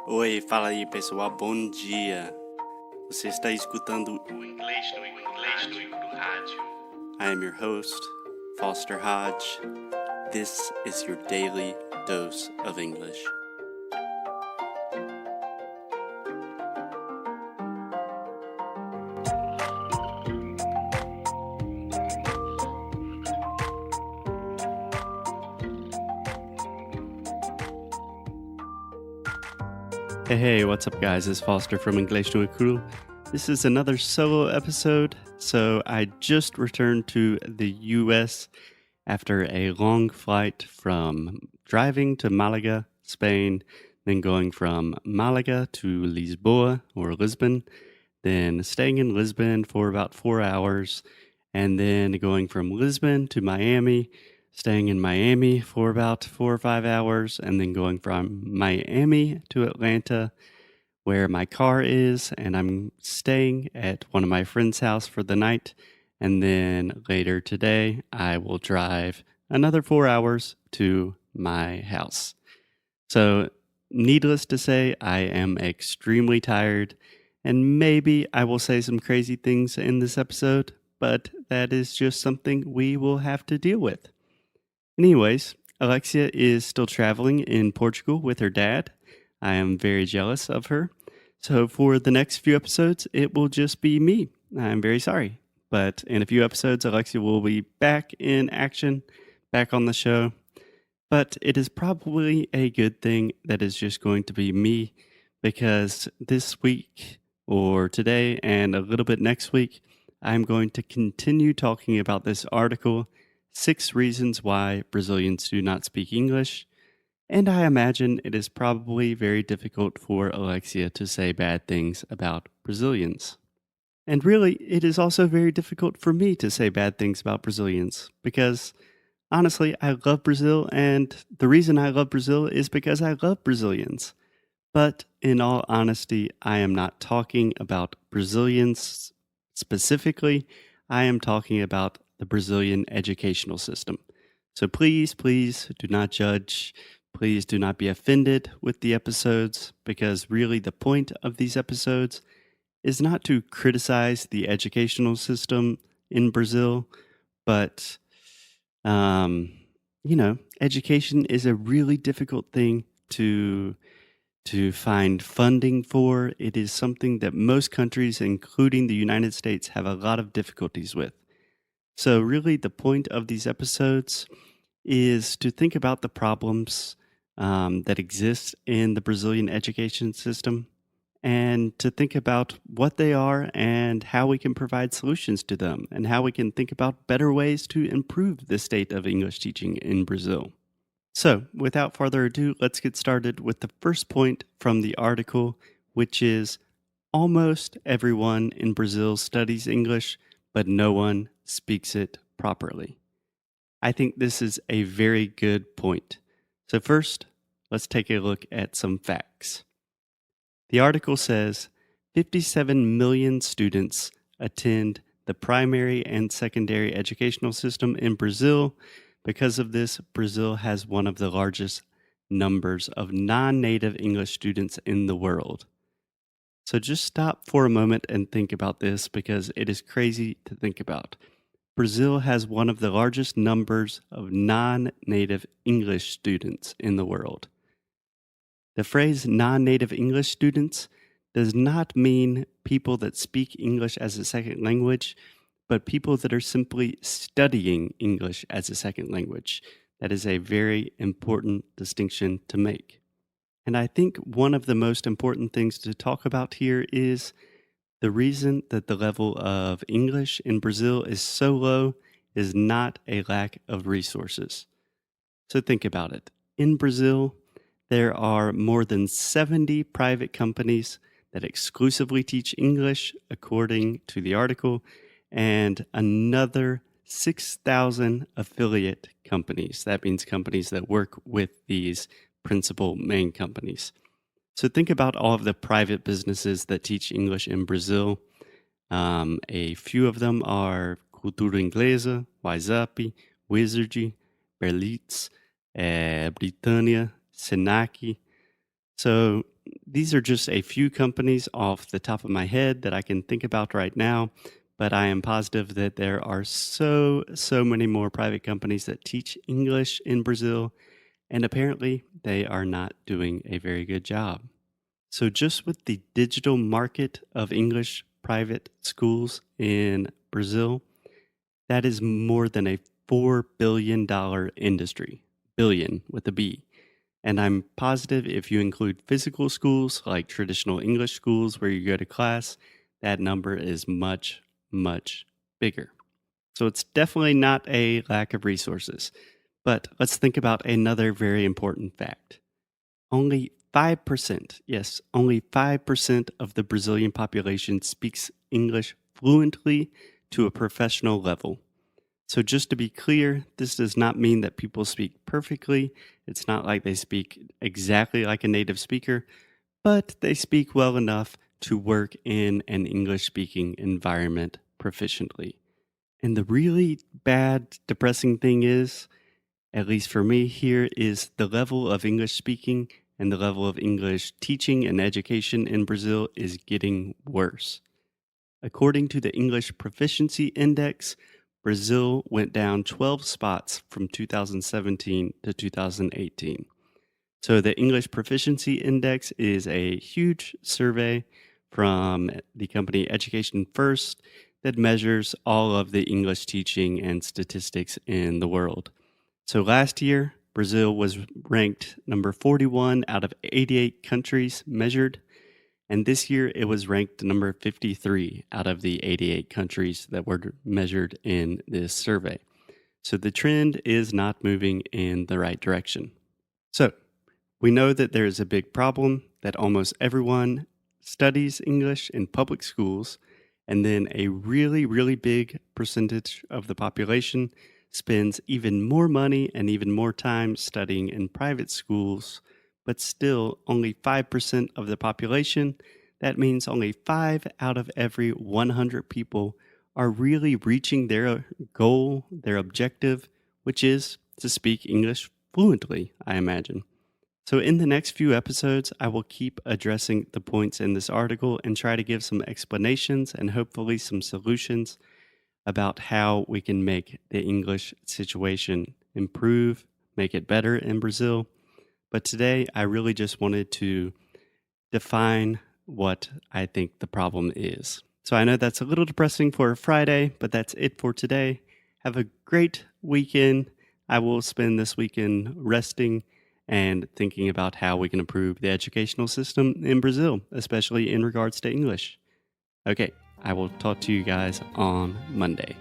Oi, fala aí pessoal, bom dia. Você está escutando O Inglês no Rádio. I am your host, Foster Hodge. This is your daily dose of English. Hey, what's up guys? It's Foster from Inglês no Cru. This is another solo episode. So I just returned to the US after a long flight from driving to Malaga, Spain, then going from Malaga to Lisboa or Lisbon, then staying in Lisbon for about 4 hours, and then going from Lisbon to Miami, staying in Miami for about 4 or 5 hours, and then going from Miami to Atlanta, where my car is, and I'm staying at one of my friend's house for the night. And then later today, I will drive another 4 hours to my house. So, needless to say, I am extremely tired, and maybe I will say some crazy things in this episode, but that is just something we will have to deal with. Anyways, Alexia is still traveling in Portugal with her dad. I am very jealous of her. So for the next few episodes, it will just be me. I'm very sorry. But in a few episodes, Alexia will be back in action, back on the show. But it is probably a good thing that is just going to be me, because this week or today and a little bit next week, I'm going to continue talking about this article, 6 Reasons Why Brazilians Do Not Speak English. And I imagine it is probably very difficult for Alexia to say bad things about Brazilians. And really, it is also very difficult for me to say bad things about Brazilians, because honestly, I love Brazil, and the reason I love Brazil is because I love Brazilians. But in all honesty, I am not talking about Brazilians specifically. I am talking about the Brazilian educational system. So please, please do not judge. Please do not be offended with the episodes, because really the point of these episodes is not to criticize the educational system in Brazil, but, education is a really difficult thing to find funding for. It is something that most countries, including the United States, have a lot of difficulties with. So, really, the point of these episodes is to think about the problems that exist in the Brazilian education system, and to think about what they are and how we can provide solutions to them, and how we can think about better ways to improve the state of English teaching in Brazil. So, without further ado, let's get started with the first point from the article, which is almost everyone in Brazil studies English, but no one speaks it properly. I think this is a very good point. So, first, let's take a look at some facts. The article says 57 million students attend the primary and secondary educational system in Brazil. Because of this, Brazil has one of the largest numbers of non-native English students in the world. So just stop for a moment and think about this, because it is crazy to think about. Brazil has one of the largest numbers of non-native English students in the world. The phrase non-native English students does not mean people that speak English as a second language, but people that are simply studying English as a second language. That is a very important distinction to make. And I think one of the most important things to talk about here is the reason that the level of English in Brazil is so low is not a lack of resources. So think about it. In Brazil, there are more than 70 private companies that exclusively teach English, according to the article, and another 6,000 affiliate companies. That means companies that work with these principal main companies. So think about all of the private businesses that teach English in Brazil. A few of them are Cultura Inglesa, WhatsApp, Wizard, Berlitz, Britannia, Senac. So these are just a few companies off the top of my head that I can think about right now, but I am positive that there are so many more private companies that teach English in Brazil, and apparently they are not doing a very good job. So, just with the digital market of English private schools in Brazil, that is more than a $4 billion industry, billion with a B. And I'm positive if you include physical schools like traditional English schools where you go to class, that number is much bigger. So it's definitely not a lack of resources. But let's think about another very important fact. Only 5%, yes, only 5% of the Brazilian population speaks English fluently to a professional level. So, just to be clear, this does not mean that people speak perfectly. It's not like they speak exactly like a native speaker, but they speak well enough to work in an English speaking environment proficiently. And the really bad, depressing thing is, at least for me here, is the level of English speaking and the level of English teaching and education in Brazil is getting worse. According to the English Proficiency Index, Brazil went down 12 spots from 2017 to 2018. So, the English Proficiency Index is a huge survey from the company Education First that measures all of the English teaching and statistics in the world. So, last year, Brazil was ranked number 41 out of 88 countries measured. And this year it was ranked number 53 out of the 88 countries that were measured in this survey. So the trend is not moving in the right direction. So we know that there is a big problem that almost everyone studies English in public schools, and then a really big percentage of the population spends even more money and even more time studying in private schools, but still only 5% of the population. That means only 5 out of every 100 people are really reaching their goal, their objective, which is to speak English fluently, I imagine. So, in the next few episodes, I will keep addressing the points in this article and try to give some explanations and hopefully some solutions about how we can make the English situation improve, make it better in Brazil. But today, I really just wanted to define what I think the problem is. So I know that's a little depressing for a Friday, but that's it for today. Have a great weekend. I will spend this weekend resting and thinking about how we can improve the educational system in Brazil, especially in regards to English. Okay, I will talk to you guys on Monday.